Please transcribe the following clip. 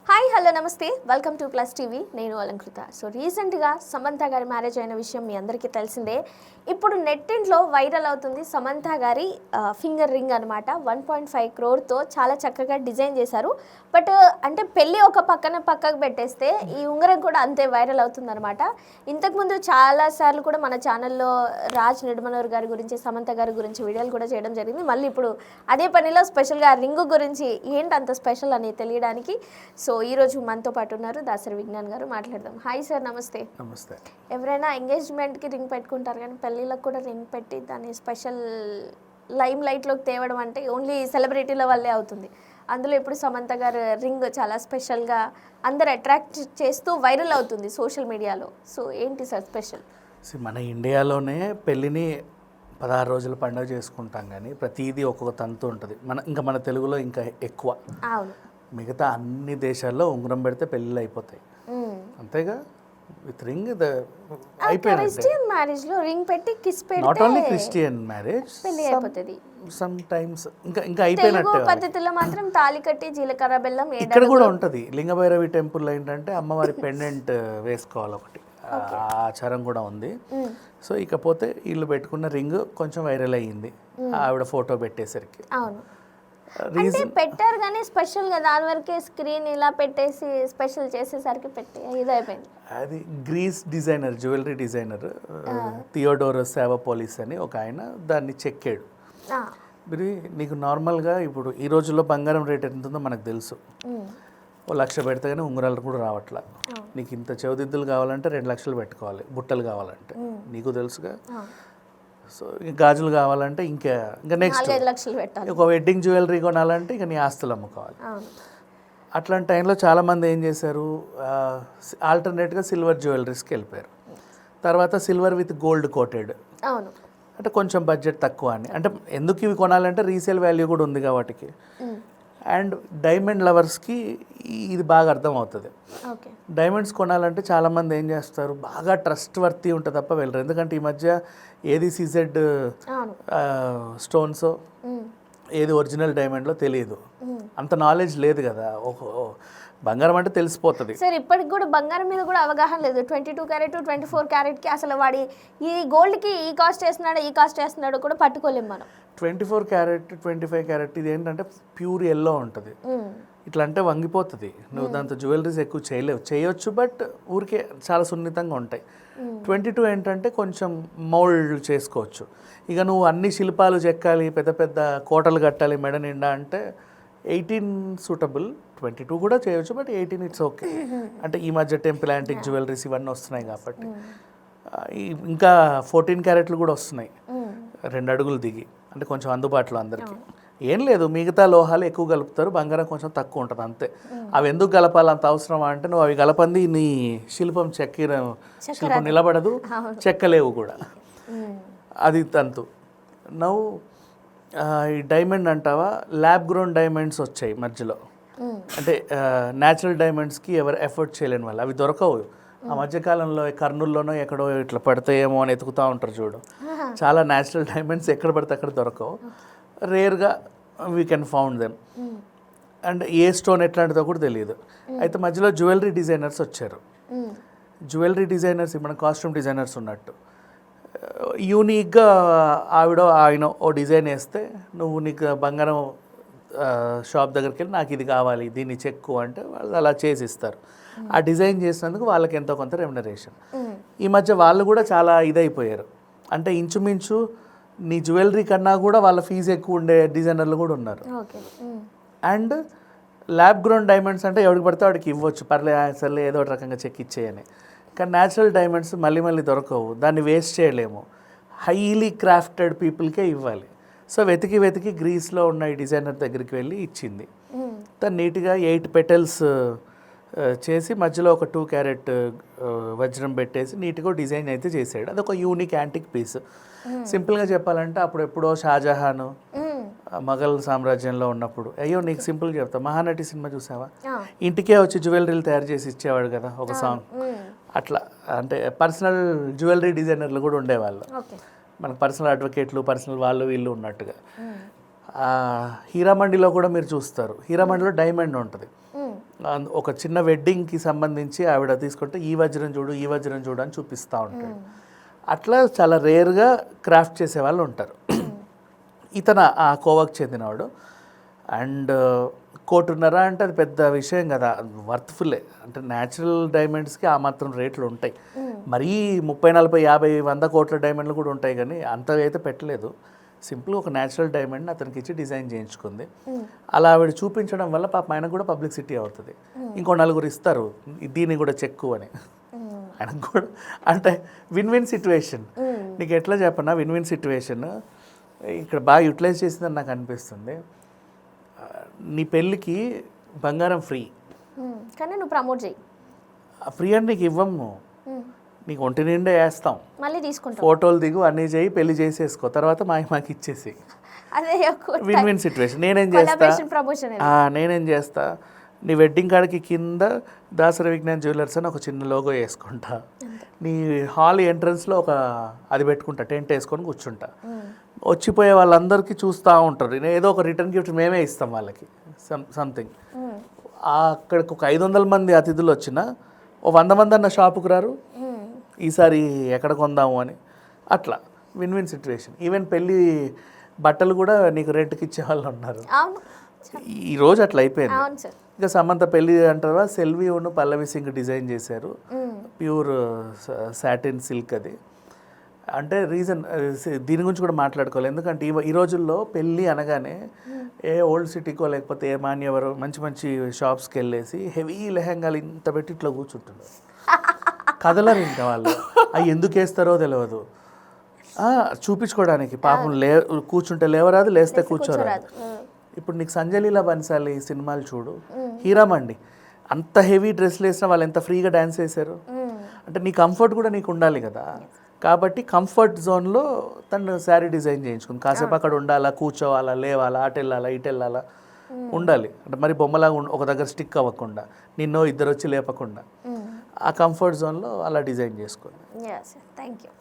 Hi hello నమస్తే welcome to plus TV నేను Alankrita. So రీసెంట్గా సమంత గారి మ్యారేజ్ అయిన విషయం మీ అందరికీ తెలిసిందే. ఇప్పుడు నెట్టింట్లో వైరల్ అవుతుంది సమంత గారి ఫింగర్ రింగ్ అనమాట. 1.5 crore చాలా చక్కగా డిజైన్ చేశారు. బట్ అంటే పెళ్ళి ఒక పక్కకు పెట్టేస్తే ఈ ఉంగరం కూడా అంతే వైరల్ అవుతుంది అనమాట. ఇంతకుముందు చాలాసార్లు కూడా మన ఛానల్లో రాజ్ నిడమనూర్ గారి గురించి సమంత గారి గురించి వీడియోలు కూడా చేయడం జరిగింది. మళ్ళీ ఇప్పుడు అదే పనిలో స్పెషల్గా రింగు గురించి ఏంటి అంత స్పెషల్ అని తెలియడానికి సో ఈరోజు మనతో పాటు ఉన్నారు దాసరి విజ్ఞాన్ గారు. మాట్లాడదాం. హాయ్ సార్, నమస్తే. నమస్తే. ఎవరైనా ఎంగేజ్మెంట్కి రింగ్ పెట్టుకుంటారు కానీ పెళ్ళిళ్ళకి కూడా రింగ్ పెట్టి దాన్ని స్పెషల్ లైమ్ లైట్లోకి తేవడం అంటే ఓన్లీ సెలబ్రిటీల వల్లే అవుతుంది. అందులో ఇప్పుడు సమంత గారు రింగ్ చాలా స్పెషల్గా అందరు అట్రాక్ట్ చేస్తూ వైరల్ అవుతుంది సోషల్ మీడియాలో. సో ఏంటి సార్ స్పెషల్? మన ఇండియాలోనే పెళ్ళిని 16 రోజుల పండుగ చేసుకుంటాం, కానీ ప్రతిదీ ఒక్కొక్క తంతు ఉంటుంది. మన తెలుగులో ఇంకా ఎక్కువ. అవును, మిగతా అన్ని దేశాల్లో ఉంగరం పెడితే పెళ్ళిళ్ళు అయిపోతాయి, అంతేగా. విత్ రింగ్ అయిపోయింది. క్రిస్టియన్ మ్యారేజ్ లో రింగ్ పెట్టి కిస్ పెడితే నాట్ ఓన్లీ క్రిస్టియన్ మ్యారేజ్, పెళ్లి అయిపోతుంది. సమ్ టైమ్స్ ఇంకా అయిపోయినట్టు. పద్ధతిలో మాత్రం తాళి కట్టి జీలకర్ర బెల్లం ఇక్కడ కూడా ఉంటుంది. లింగభైరవి టెంపుల్లో ఏంటంటే అమ్మవారి పెండెంట్ వేసుకోవాలి ఒకటి, ఆచారం కూడా ఉంది. సో ఇకపోతే వీళ్ళు పెట్టుకున్న రింగ్ కొంచెం వైరల్ అయ్యింది ఆవిడ ఫోటో పెట్టేసరికి. అవును, అంటే పెట్టారు కానీ స్పెషల్ గా దాని వరకే స్క్రీన్ ఇలా పెట్టేసి స్పెషల్ చేసేసరికి పెట్టి ఇదైపోయింది. అది గ్రీస్ డిజైనర్, జ్యువెలరీ డిజైనర్ థియోడోరస్ సావపోలిస్ అని ఒక ఆయన దాన్ని చెక్కాడు. మరి నీకు నార్మల్గా ఇప్పుడు ఈ రోజుల్లో బంగారం రేట్ ఎంత ఉందో మనకు తెలుసు. 1,00,000 పెడితే కానీ ఉంగరాలు కూడా రావట్లా. నీకు ఇంత చెవిదిద్దులు కావాలంటే 2 లక్షలు పెట్టుకోవాలి, బుట్టలు కావాలంటే నీకు తెలుసుగా. సో గాజులు కావాలంటే ఇంకా నెక్స్ట్ 4-5 లక్షలు పెట్టాలి. ఒక వెడ్డింగ్ జ్యువెలరీ కొనాలంటే ఇక నీ ఆస్తులు అమ్ముకోవాలి. అట్లాంటి టైంలో చాలామంది ఏం చేశారు, ఆల్టర్నేట్గా సిల్వర్ జ్యువెలరీస్కి వెళ్ళిపోయారు. తర్వాత సిల్వర్ విత్ గోల్డ్ కోటెడ్, అవును, అంటే కొంచెం బడ్జెట్ తక్కువ అని. అంటే ఎందుకు ఇవి కొనాలంటే రీసేల్ వాల్యూ కూడా ఉంది కాబట్టి. అండ్ డైమండ్ లవర్స్కి ఇది బాగా అర్థం అవుతుంది. డైమండ్స్ కొనాలంటే చాలామంది ఏం చేస్తారు, బాగా ట్రస్ట్ వర్తీ ఉంటుంది తప్ప వెళ్ళరు. ఎందుకంటే ఈ మధ్య ఏది సిజెడ్ స్టోన్సో ఏది ఒరిజినల్ డైమండ్లో తెలియదు, అంత నాలెడ్జ్ లేదు కదా. బంగారం అంటే తెలిసిపోతుంది సార్. ఇప్పటికి కూడా బంగారం మీద కూడా అవగాహన లేదు. 22 క్యారెట్ 24 క్యారెట్కి అసలు వాడి ఈ గోల్డ్కి ఈ కాస్ట్ వేస్తున్నాడు కూడా పట్టుకోలేము మనం. 24 క్యారెట్ 25 క్యారెట్ ఇది ఏంటంటే ప్యూర్ ఎల్లో ఉంటుంది. ఇట్లా అంటే వంగిపోతుంది. నువ్వు దాంతో జ్యువెలరీస్ ఎక్కువ చేయొచ్చు, బట్ ఊరికే చాలా సున్నితంగా ఉంటాయి. 22 ఏంటంటే కొంచెం మౌల్డ్ చేసుకోవచ్చు. ఇక నువ్వు అన్ని శిల్పాలు చెక్కాలి, పెద్ద పెద్ద కోటలు కట్టాలి మెడ నిండా అంటే 18 సూటబుల్. 22 కూడా చేయొచ్చు, బట్ 18 ఇట్స్ ఓకే. అంటే ఈ మధ్య టెంపుల్ యాంటిక్ జ్యువెలరీస్ ఇవన్నీ వస్తున్నాయి కాబట్టి. ఇంకా 14 క్యారెట్లు కూడా వస్తున్నాయి, 2 అడుగులు దిగి, అంటే కొంచెం అందుబాటులో అందరికీ. ఏం లేదు, మిగతా లోహాలు ఎక్కువ కలుపుతారు, బంగారం కొంచెం తక్కువ ఉంటుంది అంతే. అవి ఎందుకు కలపాలి, అంత అవసరమా అంటే నువ్వు అవి కలపంది నీ శిల్పం శిల్పం నిలబడదు, చెక్కలేవు కూడా. అది తంతు. నవ్వు ఈ డైమండ్ అంటావా, ల్యాబ్ గ్రోన్ డైమండ్స్ వచ్చాయి మధ్యలో. అంటే న్యాచురల్ డైమండ్స్కి ఎవరు ఎఫర్ట్ చేయలేని వాళ్ళు, అవి దొరకవు. ఆ మధ్యకాలంలో కర్నూలులోనో ఎక్కడో ఇట్లా పడతాయేమో అని ఎతుకుతూ ఉంటారు చూడు. చాలా న్యాచురల్ డైమండ్స్ ఎక్కడ పడితే అక్కడ దొరకవు, రేర్గా we can found them. And a stone ఎట్లాంటిదో కూడా తెలియదు. అయితే మధ్యలో జ్యువెలరీ డిజైనర్స్ వచ్చారు. జ్యువెలరీ డిజైనర్స్ మన కాస్ట్యూమ్ డిజైనర్స్ ఉన్నట్టు యూనిక్గా ఆయన ఓ డిజైన్ వేస్తే నువ్వు నీకు బంగారం షాప్ దగ్గరికి వెళ్ళి నాకు ఇది కావాలి, దీన్ని చెక్కు అంటే వాళ్ళు అలా చేసి ఇస్తారు. ఆ డిజైన్ చేసినందుకు వాళ్ళకి ఎంతో కొంత రెమ్యునరేషన్. ఈ మధ్య వాళ్ళు కూడా చాలా ఇదైపోయారు. అంటే ఇంచుమించు నీ జ్యువెలరీ కన్నా కూడా వాళ్ళ ఫీజు ఎక్కువ ఉండే డిజైనర్లు కూడా ఉన్నారు. అండ్ ల్యాబ్ గ్రోన్ డైమండ్స్ అంటే ఎవరికి పడితే వాడికి ఇవ్వచ్చు, సర్లే ఏదో ఒక రకంగా చెక్ ఇచ్చేయని. కానీ న్యాచురల్ డైమండ్స్ మళ్ళీ దొరకవు, దాన్ని వేస్ట్ చేయలేము, హైలీ క్రాఫ్టెడ్ పీపుల్కే ఇవ్వాలి. సో వెతికి గ్రీస్లో ఉన్న ఈ డిజైనర్ దగ్గరికి వెళ్ళి ఇచ్చింది. తను నీట్గా 8 పెటల్స్ చేసి మధ్యలో ఒక 2 క్యారెట్ వజ్రం పెట్టేసి నీట్గా డిజైన్ అయితే చేసాడు. అదొక యూనిక్ యాంటిక్ పీస్. సింపుల్గా చెప్పాలంటే అప్పుడెప్పుడో షాజహాన్ మొఘల్ సామ్రాజ్యంలో ఉన్నప్పుడు, అయ్యో నీకు సింపుల్గా చెప్తా, మహానటి సినిమా చూసావా, ఇంటికే వచ్చి జ్యువెలరీలు తయారు చేసి ఇచ్చేవాడు కదా ఒక సాంగ్. అట్లా అంటే పర్సనల్ జ్యువెలరీ డిజైనర్లు కూడా ఉండేవాళ్ళు. మనకు పర్సనల్ అడ్వకేట్లు, పర్సనల్ వాళ్ళు వీళ్ళు ఉన్నట్టుగా. హీరామండిలో కూడా మీరు చూస్తారు, హీరామండిలో డైమండ్ ఉంటుంది. ఒక చిన్న వెడ్డింగ్కి సంబంధించి ఆవిడ తీసుకుంటే ఈ వజ్రం చూడు ఈ వజ్రం చూడు అని చూపిస్తూ ఉంటాడు. అట్లా చాలా రేర్గా క్రాఫ్ట్ చేసే వాళ్ళు ఉంటారు. ఇతను ఆ కోవాకు చెందినవాడు. అండ్ 1.5 అంటే అది పెద్ద విషయం కదా, వర్త్ఫుల్లే. అంటే న్యాచురల్ డైమండ్స్కి ఆ మాత్రం రేట్లు ఉంటాయి. మరీ 30, 40, 50, 100 కోట్ల డైమండ్లు కూడా ఉంటాయి, కానీ అంత అయితే పెట్టలేదు. సింపుల్ ఒక న్యాచురల్ డైమండ్ అతనికి ఇచ్చి డిజైన్ చేయించుకుంది. అలా ఆవిడ చూపించడం వల్ల పాప ఆయన కూడా పబ్లిసిటీ అవుతుంది. ఇంకో 4 ఇస్తారు దీన్ని కూడా చెక్కు అని. ఆయనకు కూడా అంటే విన్ విన్ సిచ్యువేషన్. నీకు ఎట్లా చెప్పనా, విన్ విన్ సిచ్యువేషన్ ఇక్కడ బాగా యూటిలైజ్ చేసిందని నాకు అనిపిస్తుంది. నీ పెళ్ళికి బంగారం ఫ్రీ, కానీ నువ్వు ప్రమోట్ చేయి. ఫ్రీ అని నీకు ఇవ్వము, నీకు ఒంటి నిండా వేస్తాం, మళ్ళీ తీసుకుంటాం, ఫోటోలు దిగు, అన్నీ చేయి, పెళ్లి చేసేసుకో, తర్వాత మాకు ఇచ్చేసి. అదే విన్ విన్ సిచ్యువేషన్. నేనేం చేస్తా నీ వెడ్డింగ్ కార్డ్కి కింద దాసరి విజ్ఞాన్ జ్యువెలర్స్ అని ఒక చిన్న లోగో వేసుకుంటా. నీ హాల్ ఎంట్రన్స్లో ఒక అది పెట్టుకుంటా, టెంట్ వేసుకొని కూర్చుంటా. వచ్చిపోయే వాళ్ళందరికీ చూస్తూ ఉంటారు. నేను ఏదో ఒక రిటర్న్ గిఫ్ట్ మేమే ఇస్తాం వాళ్ళకి, సంథింగ్. అక్కడికి ఒక 500 మంది అతిథులు వచ్చినా ఓ 100 మంది అన్న షాపుకు రారు, ఈసారి ఎక్కడ కొందాము అని. అట్లా విన్ విన్ సిచ్యువేషన్. ఈవెన్ పెళ్ళి బట్టలు కూడా నీకు రెంట్కి ఇచ్చే వాళ్ళు ఉన్నారు. ఈరోజు అట్లా అయిపోయింది. ఇక సమంత పెళ్ళి అంటారా, సెల్వి ఉన్న పల్లవి సింగ్ డిజైన్ చేశారు, ప్యూర్ సాటిన్ సిల్క్. అది అంటే రీజన్ దీని గురించి కూడా మాట్లాడుకోవాలి. ఎందుకంటే ఈ రోజుల్లో పెళ్ళి అనగానే ఏ ఓల్డ్ సిటీకో లేకపోతే ఏ మాన్యవరో మంచి మంచి షాప్స్కి వెళ్ళేసి హెవీ లెహంగాలు ఇంత పెట్టి ఇట్లా కూర్చుంటున్నారు. కదలరు ఇంకా వాళ్ళు. అవి ఎందుకు వేస్తారో తెలియదు. చూపించుకోవడానికి పాపం కూర్చుంటే లేవరాదు, లేస్తే కూర్చోరాదు. ఇప్పుడు నీకు సంజలీలా బన్సాలి సినిమాలు చూడు, హీరామండి అంత హెవీ డ్రెస్లు వేసినా వాళ్ళు ఎంత ఫ్రీగా డ్యాన్స్ వేశారు. అంటే నీ కంఫర్ట్ కూడా నీకు ఉండాలి కదా. కాబట్టి కంఫర్ట్ జోన్లో తను శారీ డిజైన్ చేయించుకుంది. కాసేపు అక్కడ ఉండాలా, కూర్చోవాలా, లేవాలా, అటు వెళ్ళాలా, ఇటు వెళ్ళాలా, ఉండాలి. అంటే మరి బొమ్మలాగా ఒక దగ్గర స్టిక్ అవ్వకుండా, నిన్నో 2 వచ్చి లేపకుండా, ఆ కంఫర్ట్ జోన్లో అలా డిజైన్ చేసుకోండి. Thank you.